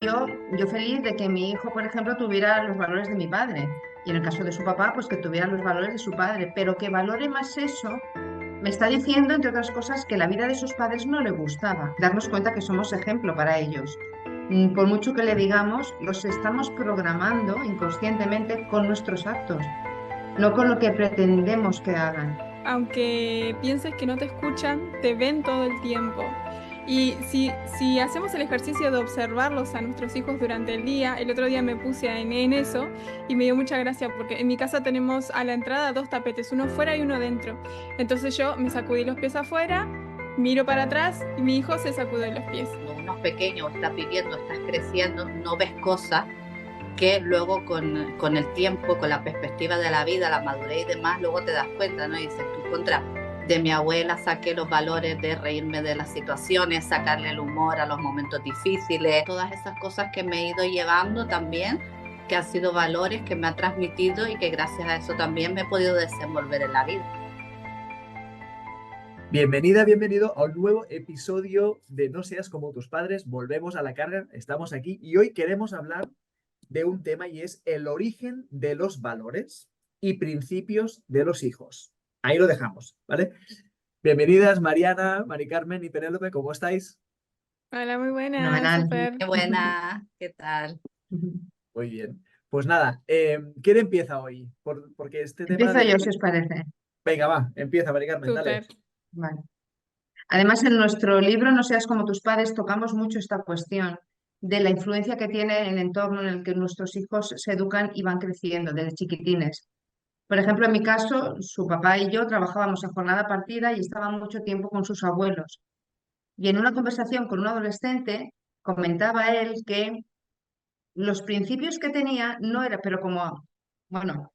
Yo feliz de que mi hijo, por ejemplo, tuviera los valores de mi padre y en el caso de su papá, pues que tuviera los valores de su padre, pero que valore más eso, me está diciendo, entre otras cosas, que la vida de sus padres no le gustaba. Darnos cuenta que somos ejemplo para ellos. Por mucho que le digamos, los estamos programando inconscientemente con nuestros actos, no con lo que pretendemos que hagan. Aunque pienses que no te escuchan, te ven todo el tiempo. Y si hacemos el ejercicio de observarlos a nuestros hijos durante el día, el otro día me puse en eso y me dio mucha gracia porque en mi casa tenemos a la entrada dos tapetes, uno fuera y uno dentro. Entonces yo me sacudí los pies afuera, miro para atrás y mi hijo se sacude los pies. Cuando uno es pequeño, estás viviendo, estás creciendo, no ves cosas que luego con el tiempo, con la perspectiva de la vida, la madurez y demás, luego te das cuenta, ¿no? Y dices, tú contra, de mi abuela saqué los valores de reírme de las situaciones, sacarle el humor a los momentos difíciles, todas esas cosas que me he ido llevando también, que han sido valores que me ha transmitido y que gracias a eso también me he podido desenvolver en la vida. Bienvenida, bienvenido a un nuevo episodio de No seas como tus padres. Volvemos a la carga, estamos aquí y hoy queremos hablar de un tema y es el origen de los valores y principios de los hijos. Ahí lo dejamos, ¿vale? Bienvenidas Mariana, Mari Carmen y Penélope, ¿cómo estáis? Hola, muy buena, Fenomenal. súper. Qué buena, ¿qué tal? Muy bien. Pues nada, ¿quién empieza hoy? Porque este tema Empiezo de... yo, si os parece. Venga, va, empieza Mari Carmen, dale. Súper. Vale. Además, en nuestro libro No seas como tus padres tocamos mucho esta cuestión de la influencia que tiene el entorno en el que nuestros hijos se educan y van creciendo desde chiquitines. Por ejemplo, en mi caso, su papá y yo trabajábamos a jornada partida y estaban mucho tiempo con sus abuelos. Y en una conversación con un adolescente comentaba él que los principios que tenía no era, pero como, bueno,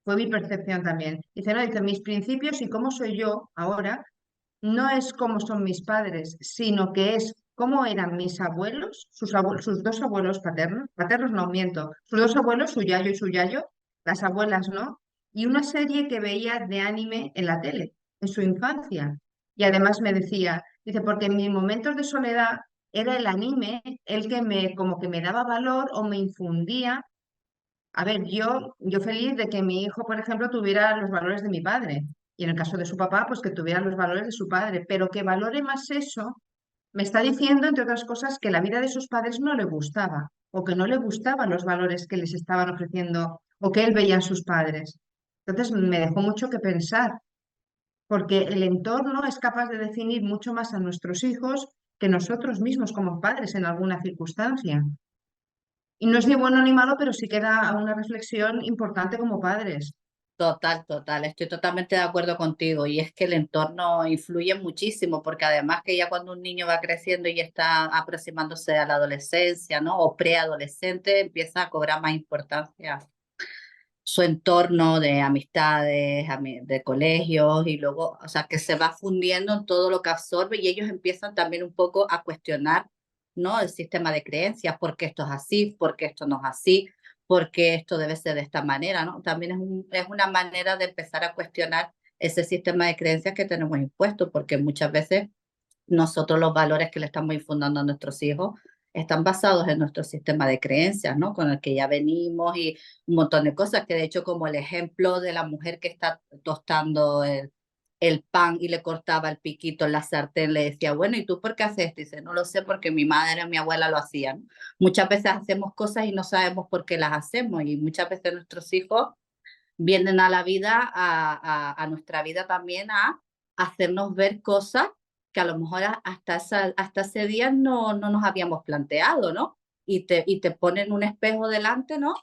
fue mi percepción también. Dice, no, dice, mis principios y cómo soy yo ahora no es cómo son mis padres, sino que es cómo eran mis abuelos, sus dos abuelos paternos, paternos no miento, sus dos abuelos, su yayo y su yayo, las abuelas no, y una serie que veía de anime en la tele, en su infancia. Y además me decía, dice, porque en mis momentos de soledad era el anime el que me, como que me daba valor o me infundía. A ver, yo feliz de que mi hijo, por ejemplo, tuviera los valores de mi padre. Y en el caso de su papá, pues que tuviera los valores de su padre. Pero que valore más eso, me está diciendo, entre otras cosas, que la vida de sus padres no le gustaba. O que no le gustaban los valores que les estaban ofreciendo o que él veía en sus padres. Entonces me dejó mucho que pensar, porque el entorno es capaz de definir mucho más a nuestros hijos que nosotros mismos como padres en alguna circunstancia. Y no es ni bueno ni malo, pero sí queda una reflexión importante como padres. Total, total, estoy totalmente de acuerdo contigo y es que el entorno influye muchísimo porque además que ya cuando un niño va creciendo y está aproximándose a la adolescencia, ¿no? O preadolescente, empieza a cobrar más importancia su entorno de amistades, de colegios y luego, o sea, que se va fundiendo en todo lo que absorbe y ellos empiezan también un poco a cuestionar, ¿no? El sistema de creencias, por qué esto es así, por qué esto no es así, por qué esto debe ser de esta manera, ¿no? También es una manera de empezar a cuestionar ese sistema de creencias que tenemos impuesto, porque muchas veces nosotros los valores que le estamos infundando a nuestros hijos están basados en nuestro sistema de creencias, ¿no? Con el que ya venimos y un montón de cosas, que de hecho como el ejemplo de la mujer que está tostando el pan y le cortaba el piquito en la sartén, le decía, bueno, ¿y tú por qué haces esto? Dice, no lo sé porque mi madre o mi abuela lo hacían. Muchas veces hacemos cosas y no sabemos por qué las hacemos y muchas veces nuestros hijos vienen a la vida, a nuestra vida también a hacernos ver cosas que a lo mejor hasta ese día no nos habíamos planteado, ¿no? Y te ponen un espejo delante, ¿no?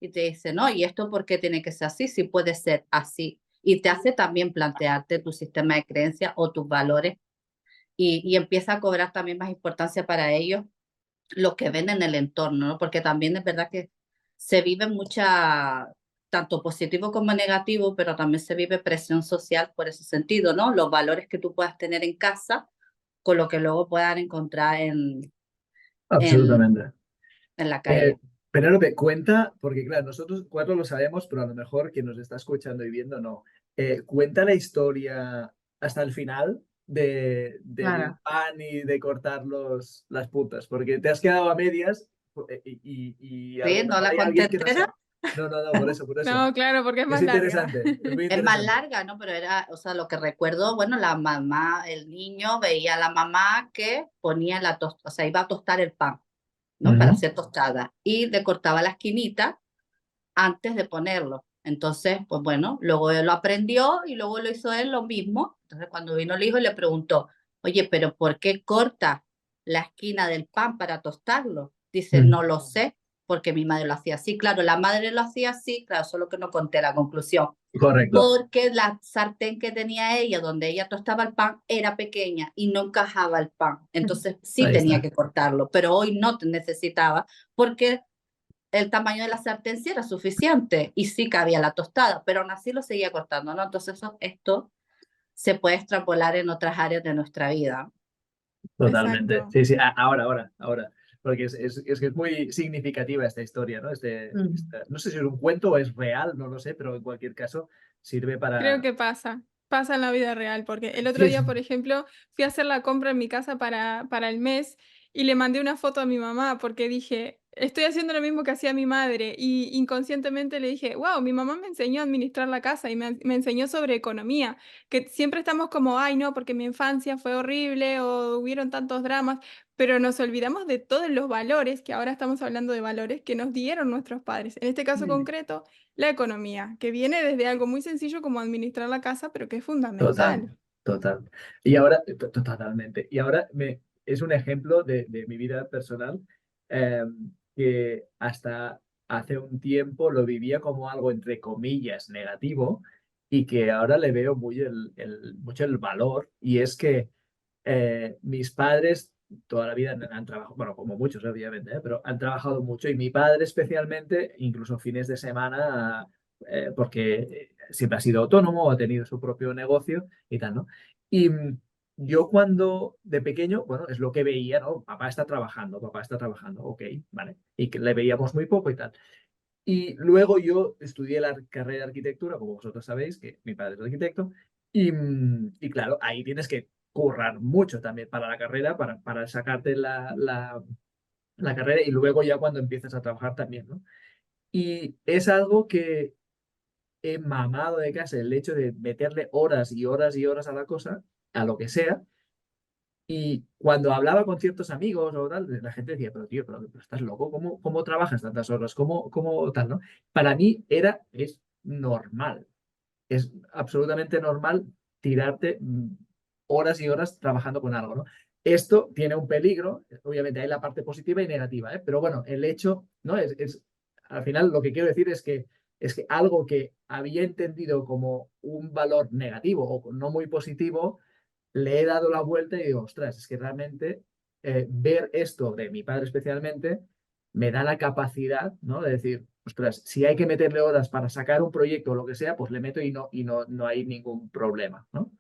Y te dicen, no, ¿y esto por qué tiene que ser así? Si puede ser así. Y te hace también plantearte tu sistema de creencias o tus valores y empieza a cobrar también más importancia para ellos lo que ven en el entorno, ¿no? Porque también es verdad que se vive mucha, tanto positivo como negativo, pero también se vive presión social por ese sentido, ¿no? Los valores que tú puedas tener en casa con lo que luego puedan encontrar en, Absolutamente. en la Eh, calle. Penélope, cuenta, porque claro, nosotros cuatro lo sabemos, pero a lo mejor quien nos está escuchando y viendo no. Cuenta la historia hasta el final del Claro. pan y de cortar las putas, porque te has quedado a medias, y a lo Sí, ¿no mejor la hay conté alguien que no sabe. entera? No, por eso. No, claro, porque es Es más larga. interesante, es muy Es más interesante. larga, ¿no? Pero era, o sea, lo que recuerdo, bueno, la mamá, el niño veía a la mamá que ponía o sea, iba a tostar el pan, ¿no? Para Ujú. hacer tostada y le cortaba la esquinita antes de ponerlo. Entonces, pues bueno, luego él lo aprendió y luego lo hizo él lo mismo. Entonces, cuando vino el hijo, le preguntó, oye, pero ¿por qué corta la esquina del pan para tostarlo? Dice, Mm. no lo sé, porque mi madre lo hacía así. Claro, la madre lo hacía así, claro, solo que no conté la conclusión. Correcto, Porque la sartén que tenía ella, donde ella tostaba el pan, era pequeña y no encajaba el pan. Entonces sí ahí tenía está. que cortarlo, pero hoy no necesitaba porque el tamaño de la sartén sí era suficiente y sí cabía la tostada, pero aún así lo seguía cortando, ¿no? Entonces esto se puede extrapolar en otras áreas de nuestra vida. Totalmente. Exacto. Sí, sí, ahora. Porque es que es muy significativa esta historia, ¿no? Mm. No sé si es un cuento o es real, no lo sé, pero en cualquier caso sirve Creo para... que pasa en la vida real, porque el otro Sí, día, por ejemplo, fui a hacer la compra en mi casa para el mes y le mandé una foto a mi mamá porque dije, estoy haciendo lo mismo que hacía mi madre y inconscientemente le dije, wow, mi mamá me enseñó a administrar la casa y me enseñó sobre economía, que siempre estamos como, ay, no, porque mi infancia fue horrible o hubieron tantos dramas, pero nos olvidamos de todos los valores, que ahora estamos hablando de valores que nos dieron nuestros padres. En este caso Mm. concreto, la economía, que viene desde algo muy sencillo como administrar la casa, pero que es total, fundamental. total. Y ahora, totalmente. Y ahora es un ejemplo de mi vida personal eh, que hasta hace un tiempo lo vivía como algo, entre comillas, negativo y que ahora le veo mucho el valor. Y es que mis padres toda la vida han trabajado, bueno, como muchos obviamente, pero han trabajado mucho y mi padre especialmente, incluso fines de semana, porque siempre ha sido autónomo, ha tenido su propio negocio y tal, ¿no? Y yo cuando de pequeño, bueno, es lo que veía, ¿no? Papá está trabajando, ok, vale. Y que le veíamos muy poco y tal. Y luego yo estudié la carrera de arquitectura, como vosotros sabéis, que mi padre es arquitecto, y claro, ahí tienes que currar mucho también para la carrera, para sacarte la carrera y luego ya cuando empiezas a trabajar también, ¿no? Y es algo que he mamado de casa, el hecho de meterle horas y horas y horas a la cosa, a lo que sea, y cuando hablaba con ciertos amigos o tal, la gente decía, pero tío, pero estás loco, ¿cómo trabajas tantas horas? ¿Cómo tal, no? Para mí es normal, es absolutamente normal tirarte horas y horas trabajando con algo, ¿no? Esto tiene un peligro, obviamente hay la parte positiva y negativa, ¿eh? Pero bueno, el hecho, ¿no? Al final lo que quiero decir es que algo que había entendido como un valor negativo o no muy positivo, le he dado la vuelta y digo, ostras, es que realmente ver esto de mi padre especialmente me da la capacidad, ¿no? De decir, ostras, si hay que meterle horas para sacar un proyecto o lo que sea, pues le meto y no hay ningún problema, ¿no?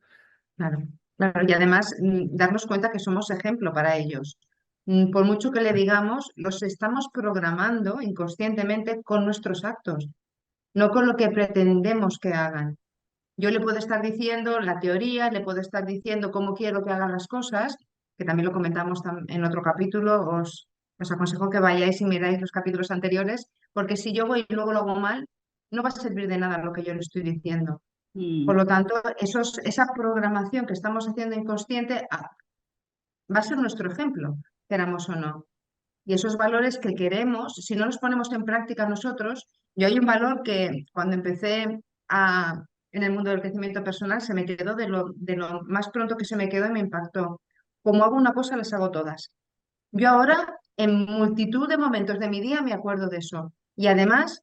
Claro, claro. Y además darnos cuenta que somos ejemplo para ellos. Por mucho que le digamos, los estamos programando inconscientemente con nuestros actos, no con lo que pretendemos que hagan. Yo le puedo estar diciendo la teoría, le puedo estar diciendo cómo quiero que hagan las cosas, que también lo comentamos en otro capítulo. Os aconsejo que vayáis y miráis los capítulos anteriores, porque si yo voy y luego lo hago mal, no va a servir de nada lo que yo le estoy diciendo. Por Mm, lo tanto, esa programación que estamos haciendo inconsciente va a ser nuestro ejemplo, queramos o no. Y esos valores que queremos, si no los ponemos en práctica nosotros, yo hay un valor que cuando empecé en el mundo del crecimiento personal se me quedó de lo más pronto que se me quedó y me impactó. Como hago una cosa, las hago todas. Yo ahora, en multitud de momentos de mi día, me acuerdo de eso. Y además,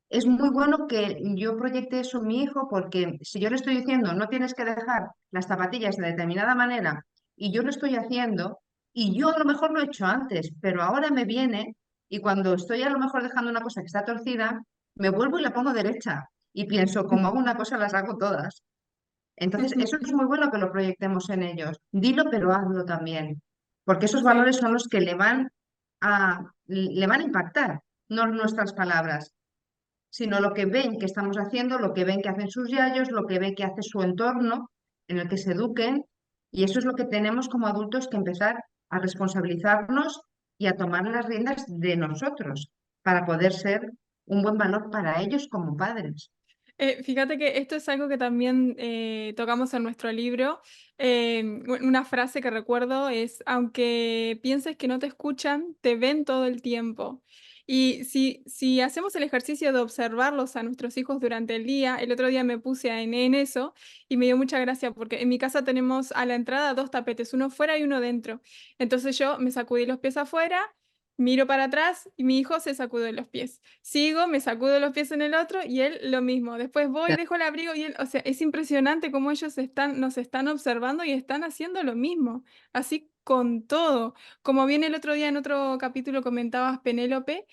es muy bueno que yo proyecte eso en mi hijo porque si yo le estoy diciendo no tienes que dejar las zapatillas de determinada manera y yo lo estoy haciendo y yo a lo mejor lo he hecho antes, pero ahora me viene y cuando estoy a lo mejor dejando una cosa que está torcida, me vuelvo y la pongo derecha y pienso, como hago una cosa, las hago todas. Entonces, eso es muy bueno que lo proyectemos en ellos. Dilo, pero hazlo también, porque esos Sí, valores son los que le van a impactar, no nuestras palabras, sino lo que ven que estamos haciendo, lo que ven que hacen sus yayos, lo que ve que hace su entorno en el que se eduquen. Y eso es lo que tenemos como adultos que empezar a responsabilizarnos y a tomar las riendas de nosotros para poder ser un buen valor para ellos como padres. Fíjate que esto es algo que también tocamos en nuestro libro. Una frase que recuerdo es, aunque pienses que no te escuchan, te ven todo el tiempo. Y si hacemos el ejercicio de observarlos a nuestros hijos durante el día, el otro día me puse en eso y me dio mucha gracia porque en mi casa tenemos a la entrada 2 tapetes, uno fuera y uno dentro. Entonces yo me sacudí los pies afuera. Miro para atrás y mi hijo se sacude los pies. Sigo, me sacudo los pies en el otro y él lo mismo. Después voy, dejo el abrigo y él, o sea, es impresionante cómo ellos nos están observando y están haciendo lo mismo. Así con todo. Como bien el otro día en otro capítulo comentabas, Penélope,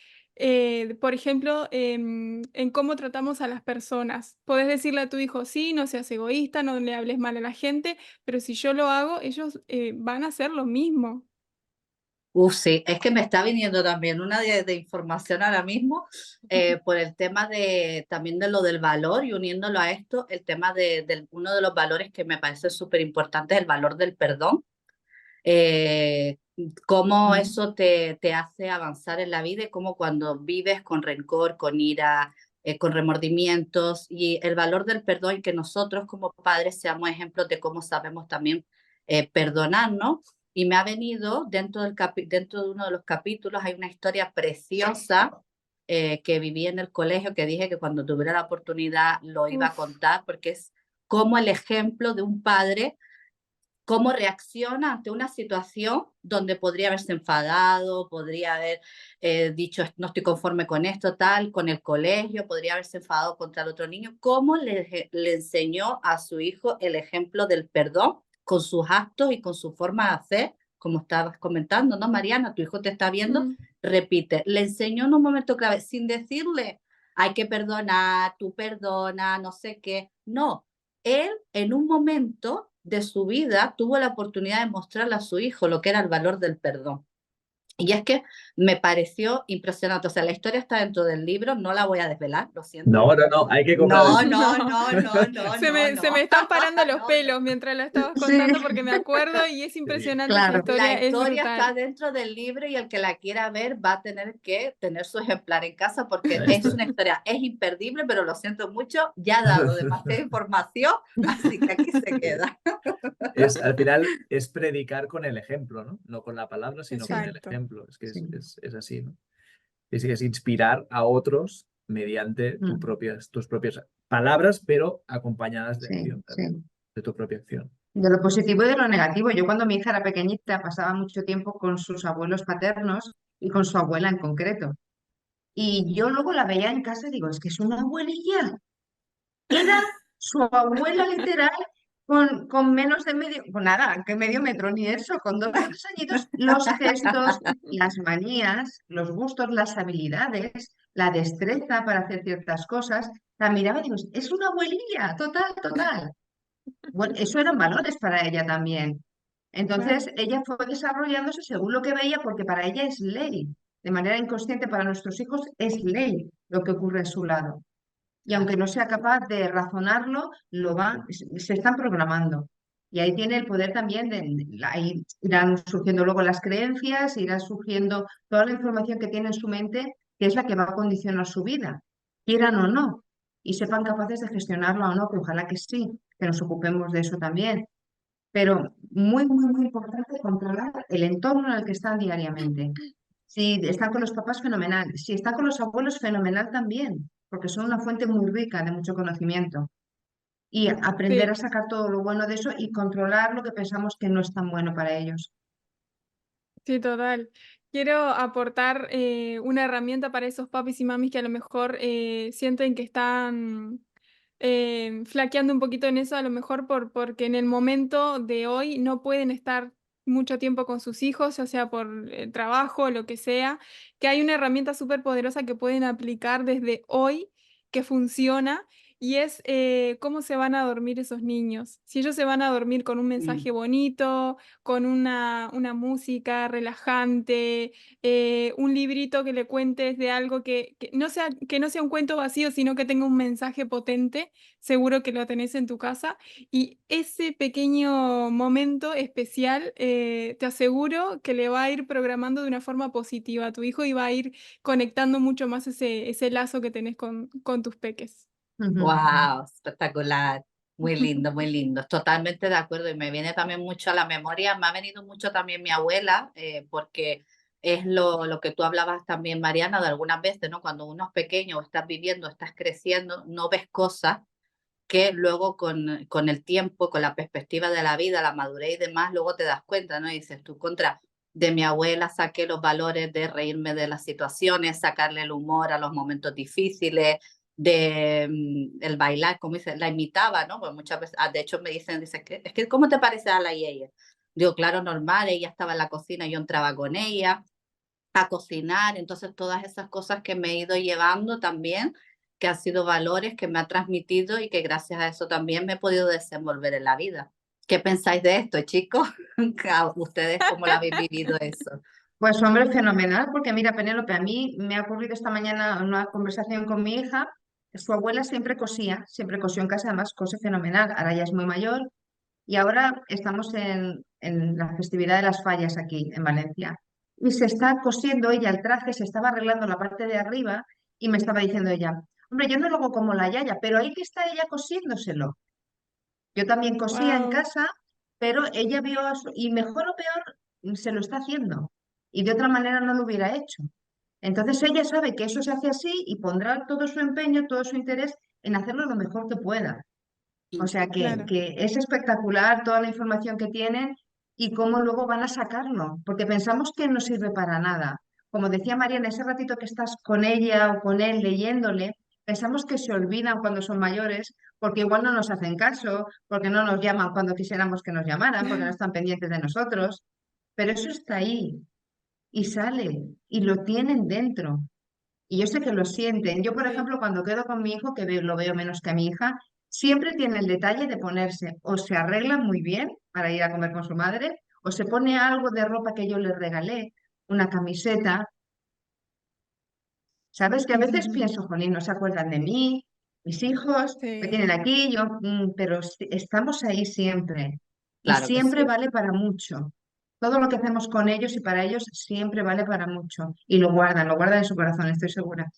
por ejemplo, en cómo tratamos a las personas. Podés decirle a tu hijo, sí, no seas egoísta, no le hables mal a la gente, pero si yo lo hago, ellos van a hacer lo mismo. Sí, es que me está viniendo también una de información ahora mismo por el tema también de lo del valor y uniéndolo a esto, el tema uno de los valores que me parece súper importante es el valor del perdón. eh, Cómo Mm. eso te hace avanzar en la vida y cómo cuando vives con rencor, con ira, con remordimientos y el valor del perdón y que nosotros como padres seamos ejemplos de cómo sabemos también perdonarnos. Y me ha venido dentro de uno de los capítulos, hay una historia preciosa que viví en el colegio, que dije que cuando tuviera la oportunidad lo iba a Uf, contar, porque es como el ejemplo de un padre cómo reacciona ante una situación donde podría haberse enfadado, podría haber dicho no estoy conforme con esto, tal, con el colegio, podría haberse enfadado contra el otro niño, cómo le enseñó a su hijo el ejemplo del perdón con sus actos y con su forma de hacer, como estabas comentando, ¿no, Mariana? Tu hijo te está viendo, mm, repite, le enseñó en un momento clave, sin decirle, hay que perdonar, tú perdona, no sé qué, no, él en un momento de su vida tuvo la oportunidad de mostrarle a su hijo lo que era el valor del perdón. Y es que me pareció impresionante. O sea, la historia está dentro del libro, no la voy a desvelar, lo siento. No, no, no, hay que comprar el No, libro. no, no. no, no, no, no, Se me no. están parando los No, pelos no. mientras la estabas Sí, contando porque me acuerdo y es Qué bien. impresionante esa claro. La historia, es historia está brutal. dentro del libro y el que la quiera ver va a tener que tener su ejemplar en casa porque Ahí es está. una historia, es imperdible, pero lo siento mucho, ya ha dado demasiada información, así que aquí se queda. Al final es predicar con el ejemplo, ¿no? No con la palabra, sino con Sí, el Exacto. ejemplo. Es que sí. es así, ¿no? Es inspirar a otros mediante Mm. tus propias palabras, pero acompañadas de Sí, acción también, sí. de tu propia acción. De lo positivo y de lo negativo. Yo cuando mi hija era pequeñita pasaba mucho tiempo con sus abuelos paternos y con su abuela en concreto. Y yo luego la veía en casa y digo, es que es una abuelilla. Era su abuela literal con menos de medio, con nada, que medio metro, ni eso, con 2 añitos, los gestos, las manías, los gustos, las habilidades, la destreza para hacer ciertas cosas. La miraba y digo, es una abuelilla, total, total. Bueno, eso eran valores para ella también. Claro. Entonces, ella fue desarrollándose según lo que veía, porque para ella es ley. De manera inconsciente para nuestros hijos es ley lo que ocurre a su lado. Y aunque no sea capaz de razonarlo, se están programando. Y ahí tiene el poder también ahí irán surgiendo luego las creencias, irá surgiendo toda la información que tiene en su mente, que es la que va a condicionar su vida, quieran o no, y sepan capaces de gestionarla o no, que ojalá que sí, que nos ocupemos de eso también. Pero muy, muy, muy importante controlar el entorno en el que están diariamente. Si están con los papás, fenomenal. Si están con los abuelos, fenomenal también, porque son una fuente muy rica de mucho conocimiento. Y aprender a Sí, sacar todo lo bueno de eso y controlar lo que pensamos que no es tan bueno para ellos. sí, total. Quiero aportar una herramienta para esos papis y mamis que a lo mejor sienten que están flaqueando un poquito en eso, a lo mejor porque en el momento de hoy no pueden estar mucho tiempo con sus hijos, ya sea por trabajo o lo que sea, que hay una herramienta súper poderosa que pueden aplicar desde hoy que funciona y es cómo se van a dormir esos niños. Si ellos se van a dormir con un mensaje bonito, con una música relajante, un librito que le cuentes de algo que no sea un cuento vacío, sino que tenga un mensaje potente, seguro que lo tenés en tu casa. Y ese pequeño momento especial, te aseguro que le va a ir programando de una forma positiva a tu hijo y va a ir conectando mucho más ese lazo que tenés con tus peques. Ujú. Wow, espectacular. Muy lindo, muy lindo. Totalmente de acuerdo. Y me viene también mucho a la memoria, me ha venido mucho también mi abuela, porque es lo que tú hablabas también, Mariana, de algunas veces, ¿no? Cuando uno es pequeño, estás viviendo, estás creciendo, no ves cosas que luego con el tiempo, con la perspectiva de la vida, la madurez y demás, luego te das cuenta, ¿no? Y dices, tú contra, de mi abuela saqué los valores de reírme de las situaciones, sacarle el humor a los momentos difíciles, de el bailar, como dice, la imitaba, ¿no? Pues muchas veces, de hecho me dicen, dice, es que ¿cómo te parece a la Yeye? Digo, claro, normal, ella estaba en la cocina, yo entraba con ella a cocinar, entonces todas esas cosas que me he ido llevando también, que han sido valores que me ha transmitido y que gracias a eso también me he podido desenvolver en la vida. ¿Qué pensáis de esto, chicos? ¿Ustedes cómo lo habéis vivido eso? Pues hombre, fenomenal, porque mira, Penélope, a mí me ha ocurrido esta mañana una conversación con mi hija. Su abuela siempre cosió en casa, además cose fenomenal. Ahora ya es muy mayor y ahora estamos en la festividad de las fallas aquí en Valencia. Y se está cosiendo ella el traje, se estaba arreglando la parte de arriba y me estaba diciendo ella, hombre, yo no lo hago como la Yaya, pero ahí que está ella cosiéndoselo. Yo también cosía en Wow. casa, pero ella vio, y mejor o peor, se lo está haciendo. Y de otra manera no lo hubiera hecho. Entonces ella sabe que eso se hace así y pondrá todo su empeño, todo su interés en hacerlo lo mejor que pueda. O sea Claro. que es espectacular toda la información que tienen y cómo luego van a sacarlo, porque pensamos que no sirve para nada. Como decía Mariana, ese ratito que estás con ella o con él leyéndole, pensamos que se olvidan cuando son mayores, porque igual no nos hacen caso, porque no nos llaman cuando quisiéramos que nos llamaran, porque no están pendientes de nosotros. Pero eso está ahí y sale y lo tienen dentro. Y yo sé que lo sienten. Yo, por Sí. ejemplo, cuando quedo con mi hijo, que lo veo menos que a mi hija, siempre tiene el detalle de ponerse o se arregla muy bien para ir a comer con su madre, o se pone algo de ropa que yo le regalé, una camiseta. Sabes que a veces pienso, jolín, no se acuerdan de mí, mis hijos me tienen Sí. aquí, yo, pero estamos ahí siempre. Y Claro que siempre sí. vale para mucho. Todo lo que hacemos con ellos y para ellos siempre vale para mucho. Y lo guardan en su corazón, estoy segura.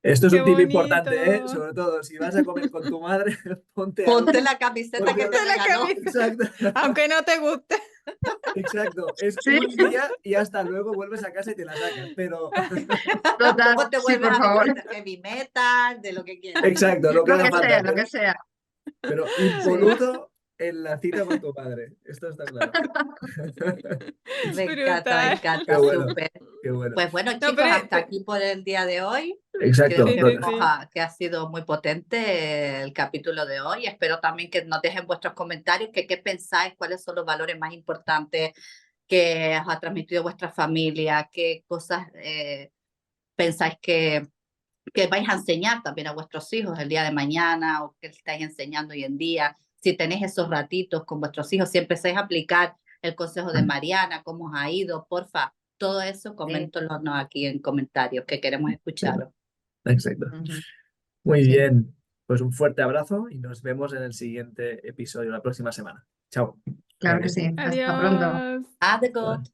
Esto es Qué un tip bonito. importante, ¿eh? Sobre todo si vas a comer con tu madre, ponte Ponte algo. la camiseta Porque, que te Ponte la regaló. camisa, exacto, aunque no te guste. exacto. Es Sí, un día y hasta luego vuelves a casa y te la sacas. Pero, total, Luego te sí, vuelves por a favor. vestir de heavy metal, de lo que quieras. exacto, lo que Lo haga que sea, falta. lo que sea. Pero Sí. impoluto en la cita con tu padre. Esto está claro. Me Brutal. Qué encanta, bueno, súper. qué bueno. Pues bueno, No, chicos, hasta aquí por el día de hoy. Creo Exacto. sí, que, sí, sí. que ha sido muy potente el capítulo de hoy. Espero también que nos dejen vuestros comentarios, que qué pensáis, cuáles son los valores más importantes que os ha transmitido vuestra familia, qué cosas pensáis que vais a enseñar también a vuestros hijos el día de mañana o que estáis enseñando hoy en día. Si tenéis esos ratitos con vuestros hijos, si empezáis a aplicar el consejo de Mariana, cómo os ha ido, porfa, todo eso Sí. coméntanos aquí en comentarios, que queremos escucharos. Exacto. Ujú. Muy Sí. bien. Pues un fuerte abrazo y nos vemos en el siguiente episodio la próxima semana. Chao. Claro que sí. Hasta pronto. Adiós. Adiós.